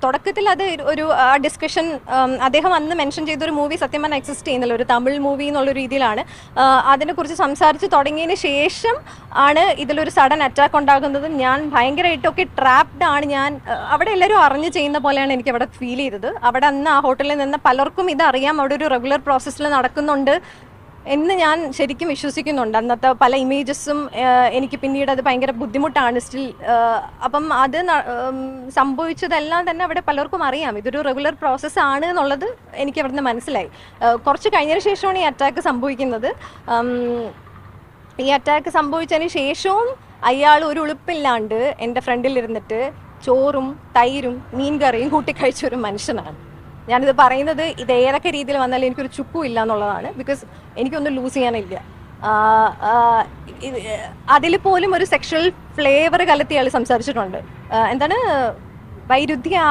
തുടക്കത്തിൽ അത് ഒരു ഡിസ്കഷൻ അദ്ദേഹം അന്ന് മെൻഷൻ ചെയ്തൊരു മൂവി സത്യം പറഞ്ഞാൽ എക്സിസ്റ്റ് ചെയ്യുന്നില്ല, ഒരു തമിഴ് മൂവി എന്നുള്ള രീതിയിലാണ്. അതിനെക്കുറിച്ച് സംസാരിച്ച് തുടങ്ങിയതിന് ശേഷം ആണ് ഇതിലൊരു സഡൻ അറ്റാക്ക് ഉണ്ടാകുന്നതും ഞാൻ ഭയങ്കരമായിട്ടൊക്കെ ട്രാപ്ഡ് ആണ്. ഞാൻ അവിടെ എല്ലാവരും അറിഞ്ഞ് ചെയ്യുന്ന പോലെയാണ് എനിക്ക് അവിടെ ഫീൽ ചെയ്തത്. അവിടെ അന്ന് ആ ഹോട്ടലിൽ നിന്ന് പലർക്കും ഇതറിയാം, അവിടെ ഒരു റെഗുലർ പ്രോസസ്സിൽ നടക്കുന്നുണ്ട് എന്ന് ഞാൻ ശരിക്കും വിശ്വസിക്കുന്നുണ്ട്. അന്നത്തെ പല ഇമേജസും എനിക്ക് പിന്നീട് അത് ഭയങ്കര ബുദ്ധിമുട്ടാണ് സ്റ്റിൽ. അപ്പം അത് സംഭവിച്ചതെല്ലാം തന്നെ അവിടെ പലർക്കും അറിയാം, ഇതൊരു റെഗുലർ പ്രോസസ്സാണ് എന്നുള്ളത് എനിക്ക് അവിടുന്ന് മനസ്സിലായി. കുറച്ച് കഴിഞ്ഞതിന് ശേഷമാണ് ഈ അറ്റാക്ക് സംഭവിക്കുന്നത്. ഈ അറ്റാക്ക് സംഭവിച്ചതിന് ശേഷവും അയാൾ ഒരു ഉളുപ്പില്ലാണ്ട് എൻ്റെ ഫ്രണ്ടിലിരുന്നിട്ട് ചോറും തൈരും മീൻ കറിയും കൂട്ടിക്കഴിച്ച ഒരു മനുഷ്യനാണ്. ഞാനിത് പറയുന്നത് ഇത് ഏതൊക്കെ രീതിയിൽ വന്നാലും എനിക്കൊരു ചുക്കും ഇല്ല എന്നുള്ളതാണ്. ബിക്കോസ് എനിക്കൊന്നും ലൂസ് ചെയ്യാനില്ല. അതിൽ പോലും ഒരു സെക്ഷൽ ഫ്ലേവർ കലർത്തി അയാൾ സംസാരിച്ചിട്ടുണ്ട്. എന്താണ് വൈരുദ്ധ്യ